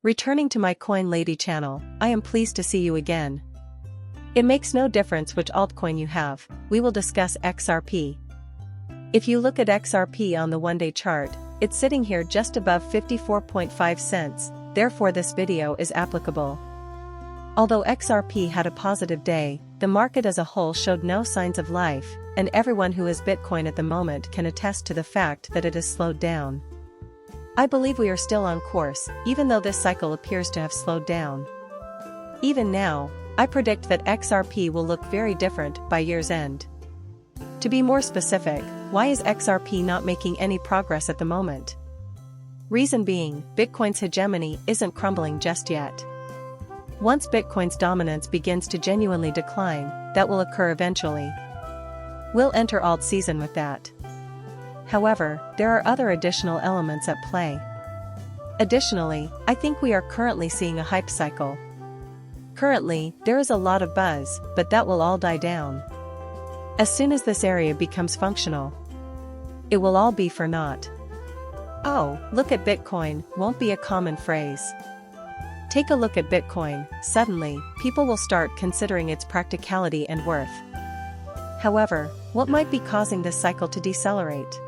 Returning to my Coin Lady channel, I am pleased to see you again. It makes no difference which altcoin you have, we will discuss XRP. If you look at XRP on the one-day chart, it's sitting here just above 54.5 cents, therefore this video is applicable. Although XRP had a positive day, the market as a whole showed no signs of life, and everyone who has Bitcoin at the moment can attest to the fact that it has slowed down. I believe we are still on course, even though this cycle appears to have slowed down. Even now, I predict that XRP will look very different by year's end. To be more specific, why is XRP not making any progress at the moment? Reason being, Bitcoin's hegemony isn't crumbling just yet. Once Bitcoin's dominance begins to genuinely decline, that will occur eventually. We'll enter alt season with that. However, there are other additional elements at play. Additionally, I think we are currently seeing a hype cycle. Currently, there is a lot of buzz, but that will all die down. As soon as this area becomes functional, it will all be for naught. "Oh, look at Bitcoin" won't be a common phrase. Take a look at Bitcoin, suddenly, people will start considering its practicality and worth. However, what might be causing this cycle to decelerate?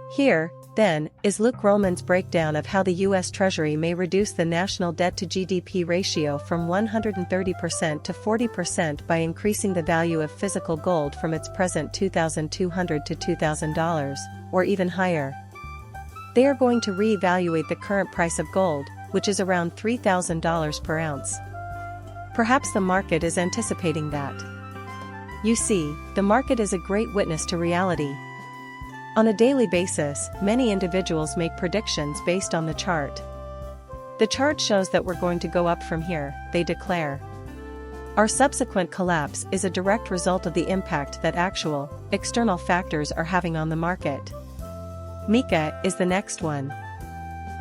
Here, then, is Luke Roman's breakdown of how the US Treasury may reduce the national debt to GDP ratio from 130% to 40% by increasing the value of physical gold from its present $2,200 to $2,000, or even higher. They are going to re-evaluate the current price of gold, which is around $3,000 per ounce. Perhaps the market is anticipating that. You see, the market is a great witness to reality. On a daily basis, many individuals make predictions based on the chart. The chart shows that we're going to go up from here, they declare. Our subsequent collapse is a direct result of the impact that actual, external factors are having on the market. MiCA is the next one.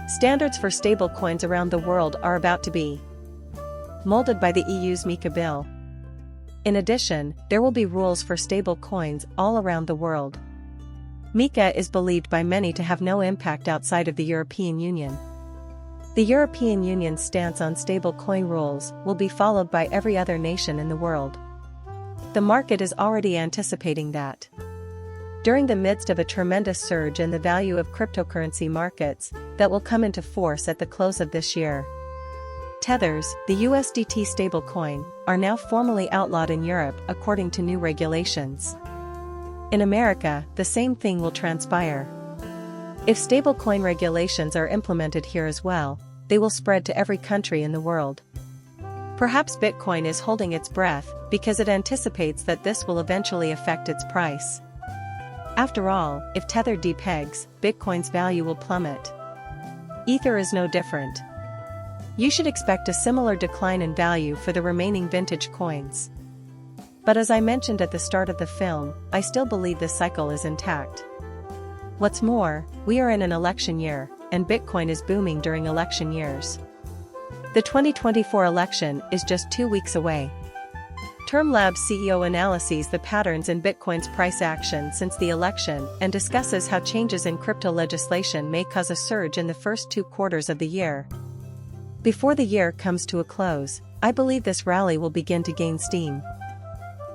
Standards for stable coins around the world are about to be molded by the EU's MiCA bill. In addition, there will be rules for stable coins all around the world. MiCA is believed by many to have no impact outside of the European Union. The European Union's stance on stable coin rules will be followed by every other nation in the world. The market is already anticipating that. During the midst of a tremendous surge in the value of cryptocurrency markets that will come into force at the close of this year. Tethers, the USDT stablecoin, are now formally outlawed in Europe according to new regulations. In America, the same thing will transpire. If stablecoin regulations are implemented here as well, they will spread to every country in the world. Perhaps Bitcoin is holding its breath because it anticipates that this will eventually affect its price. After all, if Tether depegs, Bitcoin's value will plummet. Ether is no different. You should expect a similar decline in value for the remaining vintage coins. But as I mentioned at the start of the film, I still believe this cycle is intact. What's more, we are in an election year, and Bitcoin is booming during election years. The 2024 election is just 2 weeks away. TermLabs CEO analyses the patterns in Bitcoin's price action since the election and discusses how changes in crypto legislation may cause a surge in the first 2 quarters of the year. Before the year comes to a close, I believe this rally will begin to gain steam.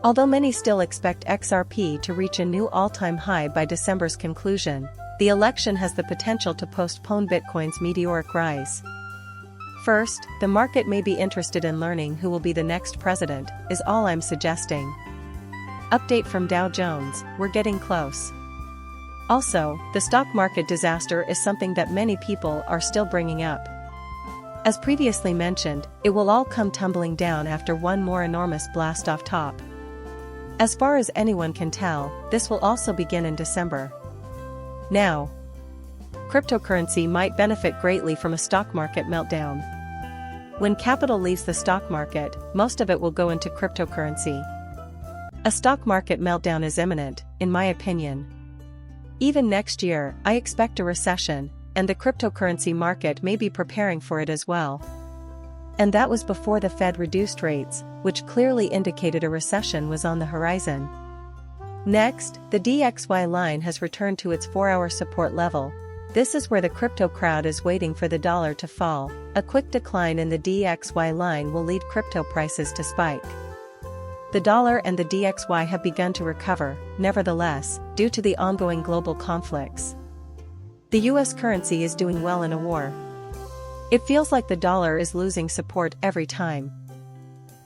Although many still expect XRP to reach a new all-time high by December's conclusion, the election has the potential to postpone Bitcoin's meteoric rise. First, the market may be interested in learning who will be the next president, is all I'm suggesting. Update from Dow Jones, we're getting close. Also, the stock market disaster is something that many people are still bringing up. As previously mentioned, it will all come tumbling down after one more enormous blast off top. As far as anyone can tell, this will also begin in December. Now, cryptocurrency might benefit greatly from a stock market meltdown. When capital leaves the stock market, most of it will go into cryptocurrency. A stock market meltdown is imminent, in my opinion. Even next year, I expect a recession, and the cryptocurrency market may be preparing for it as well. And that was before the Fed reduced rates, which clearly indicated a recession was on the horizon. Next, the DXY line has returned to its 4-hour support level, This is where the crypto crowd is waiting for the dollar to fall. A quick decline in the DXY line will lead crypto prices to spike. The dollar and the DXY have begun to recover, nevertheless, due to the ongoing global conflicts. The US currency is doing well in a war. It feels like the dollar is losing support every time.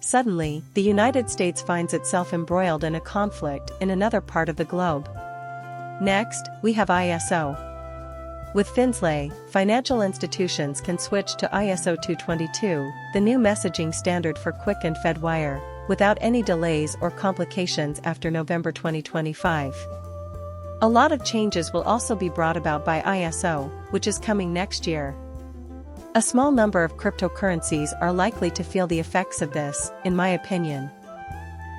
Suddenly, the United States finds itself embroiled in a conflict in another part of the globe. Next, we have ISO. With Finslay, financial institutions can switch to ISO 222, the new messaging standard for Quick and Fedwire, without any delays or complications after November 2025. A lot of changes will also be brought about by ISO, which is coming next year. A small number of cryptocurrencies are likely to feel the effects of this, in my opinion.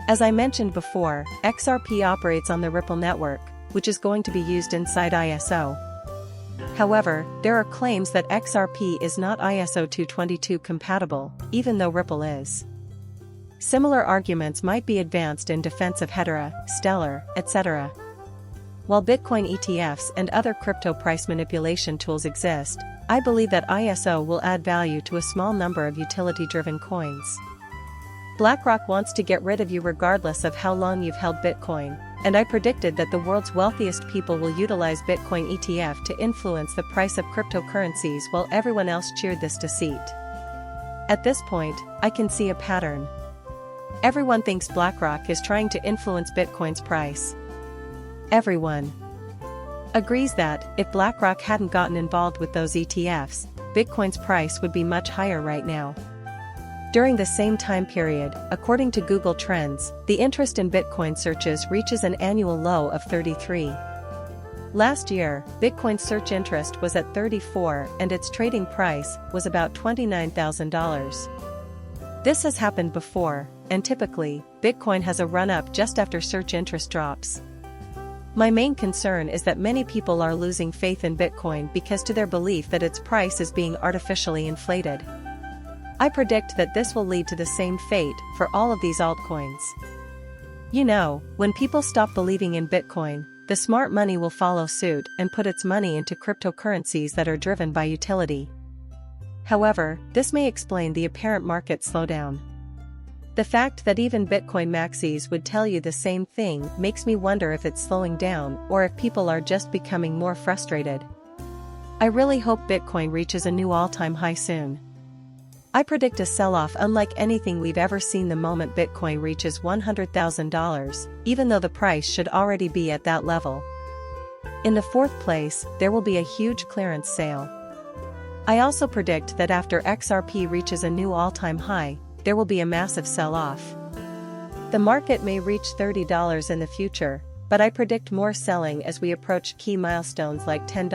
As I mentioned before, XRP operates on the Ripple network, which is going to be used inside ISO. However, there are claims that XRP is not ISO 222 compatible, even though Ripple is. Similar arguments might be advanced in defense of Hedera, Stellar, etc. While Bitcoin ETFs and other crypto price manipulation tools exist, I believe that ISO will add value to a small number of utility-driven coins. BlackRock wants to get rid of you regardless of how long you've held Bitcoin, and I predicted that the world's wealthiest people will utilize Bitcoin ETF to influence the price of cryptocurrencies while everyone else cheered this deceit. At this point, I can see a pattern. Everyone thinks BlackRock is trying to influence Bitcoin's price. Everyone agrees that, if BlackRock hadn't gotten involved with those ETFs, Bitcoin's price would be much higher right now. During the same time period, according to Google Trends, the interest in Bitcoin searches reaches an annual low of 33. Last year, Bitcoin's search interest was at 34 and its trading price was about $29,000. This has happened before, and typically, Bitcoin has a run-up just after search interest drops. My main concern is that many people are losing faith in Bitcoin because to their belief that its price is being artificially inflated. I predict that this will lead to the same fate for all of these altcoins. You know, when people stop believing in Bitcoin, the smart money will follow suit and put its money into cryptocurrencies that are driven by utility. However, this may explain the apparent market slowdown. The fact that even Bitcoin maxis would tell you the same thing makes me wonder if it's slowing down or if people are just becoming more frustrated. I really hope Bitcoin reaches a new all-time high soon. I predict a sell-off unlike anything we've ever seen the moment Bitcoin reaches $100,000, even though the price should already be at that level. In the fourth place, there will be a huge clearance sale. I also predict that after XRP reaches a new all-time high, there will be a massive sell-off. The market may reach $30 in the future, but I predict more selling as we approach key milestones like $10,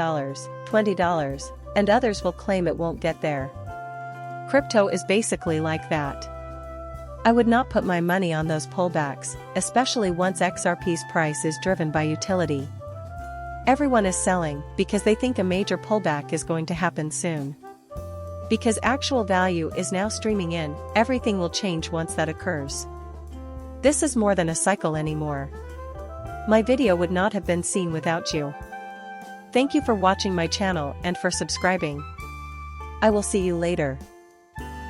$20, and others will claim it won't get there. Crypto is basically like that. I would not put my money on those pullbacks, especially once XRP's price is driven by utility. Everyone is selling because they think a major pullback is going to happen soon. Because actual value is now streaming in, everything will change once that occurs. This is more than a cycle anymore. My video would not have been seen without you. Thank you for watching my channel and for subscribing. I will see you later.